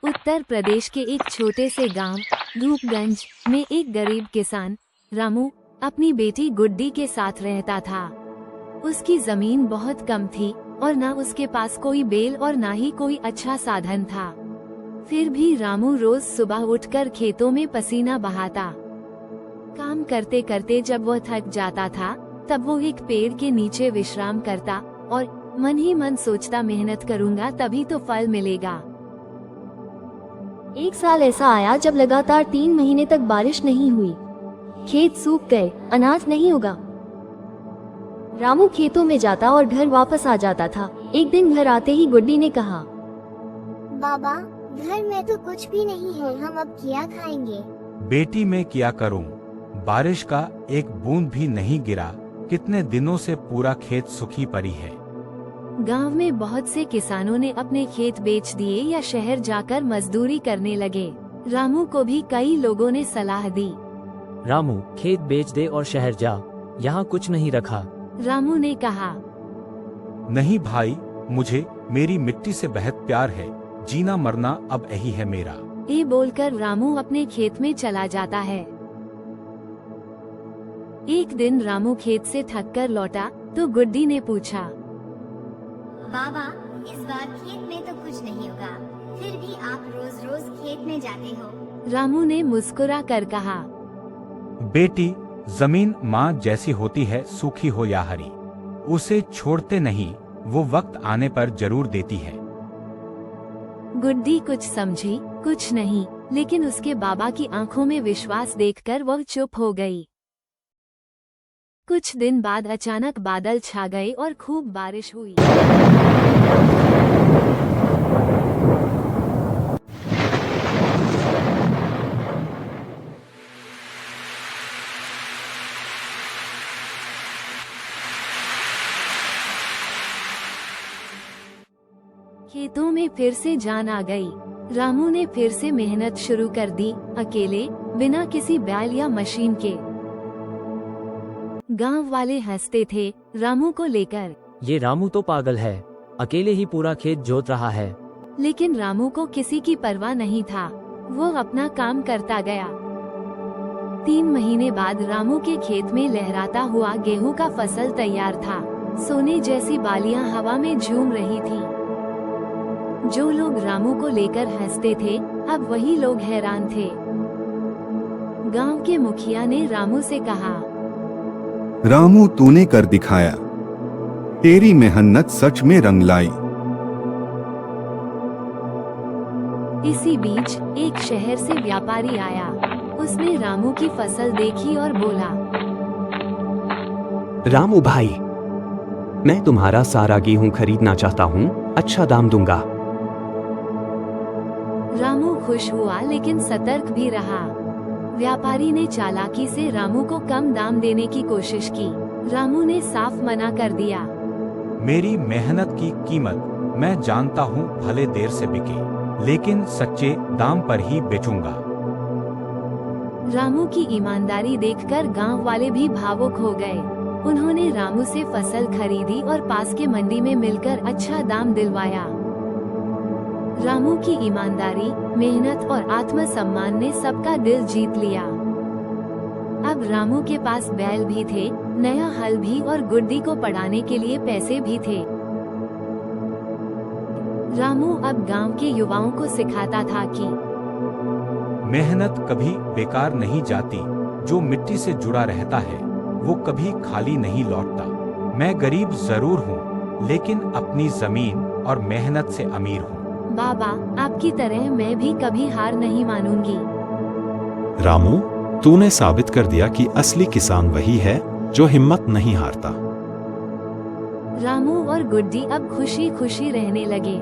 उत्तर प्रदेश के एक छोटे से गांव धूपगंज में एक गरीब किसान रामू अपनी बेटी गुड्डी के साथ रहता था। उसकी जमीन बहुत कम थी और न उसके पास कोई बैल और न ही कोई अच्छा साधन था। फिर भी रामू रोज सुबह उठकर खेतों में पसीना बहाता। काम करते करते जब वह थक जाता था तब वो एक पेड़ के नीचे विश्राम करता और मन ही मन सोचता, मेहनत करूंगा तभी तो फल मिलेगा। एक साल ऐसा आया जब लगातार 3 महीने तक बारिश नहीं हुई। खेत सूख गए, अनाज नहीं उगा। रामू खेतों में जाता और घर वापस आ जाता था। एक दिन घर आते ही गुड्डी ने कहा, बाबा, घर में तो कुछ भी नहीं है, हम अब क्या खाएंगे? बेटी मैं क्या करूं? बारिश का एक बूंद भी नहीं गिरा। कितने दिनों से पूरा खेत सूखी पड़ी है। गांव में बहुत से किसानों ने अपने खेत बेच दिए या शहर जाकर मजदूरी करने लगे। रामू को भी कई लोगों ने सलाह दी। रामू, खेत बेच दे और शहर जा, यहाँ कुछ नहीं रखा। रामू ने कहा, नहीं भाई, मुझे मेरी मिट्टी से बेहद प्यार है। जीना मरना अब यही है मेरा। ये बोलकर रामू अपने खेत में चला जाता है। एक दिन रामू खेत से थककर लौटा तो गुड्डी ने पूछा, बाबा, इस बार खेत में तो कुछ नहीं होगा, फिर भी आप रोज रोज खेत में जाते हो। रामू ने मुस्कुरा कर कहा, बेटी, जमीन माँ जैसी होती है, सूखी हो या हरी, उसे छोड़ते नहीं, वो वक्त आने पर जरूर देती है। गुड्डी कुछ समझी, कुछ नहीं, लेकिन उसके बाबा की आंखों में विश्वास देखकर वह चुप हो गई। कुछ दिन बाद अचानक बादल छा गए और खूब बारिश हुई। खेतों में फिर से जान आ गई। रामू ने फिर से मेहनत शुरू कर दी, अकेले, बिना किसी बैल या मशीन के। गांव वाले हंसते थे रामू को लेकर। ये रामू तो पागल है, अकेले ही पूरा खेत जोत रहा है। लेकिन रामू को किसी की परवाह नहीं था। वो अपना काम करता गया। 3 महीने बाद रामू के खेत में लहराता हुआ गेहूं का फसल तैयार था। सोने जैसी बालियां हवा में झूम रही थी। जो लोग रामू को लेकर हंसते थे, अब वही लोग हैरान थे। गांव के मुखिया ने रामू से कहा, रामू, तूने कर दिखाया। तेरी मेहनत सच में रंग लाई। इसी बीच एक शहर से व्यापारी आया। उसने रामू की फसल देखी और बोला, रामू भाई, मैं तुम्हारा सारा गेहूं खरीदना चाहता हूँ, अच्छा दाम दूंगा। रामू खुश हुआ लेकिन सतर्क भी रहा। व्यापारी ने चालाकी से रामू को कम दाम देने की कोशिश की। रामू ने साफ मना कर दिया। मेरी मेहनत की कीमत मैं जानता हूँ, भले देर से बिके, लेकिन सच्चे दाम पर ही बेचूंगा। रामू की ईमानदारी देखकर गांव वाले भी भावुक हो गए। उन्होंने रामू से फसल खरीदी और पास के मंडी में मिलकर अच्छा दाम दिलवाया। रामू की ईमानदारी, मेहनत और आत्मसम्मान ने सबका दिल जीत लिया। अब रामू के पास बैल भी थे, नया हल भी और गुड्डी को पढ़ाने के लिए पैसे भी थे। रामू अब गांव के युवाओं को सिखाता था कि मेहनत कभी बेकार नहीं जाती। जो मिट्टी से जुड़ा रहता है वो कभी खाली नहीं लौटता। मैं गरीब जरूर हूँ, लेकिन अपनी जमीन और मेहनत से अमीर हूँ। बाबा, आपकी तरह मैं भी कभी हार नहीं मानूंगी। रामू, तूने साबित कर दिया कि असली किसान वही है जो हिम्मत नहीं हारता। रामू और गुड्डी अब खुशी खुशी रहने लगे।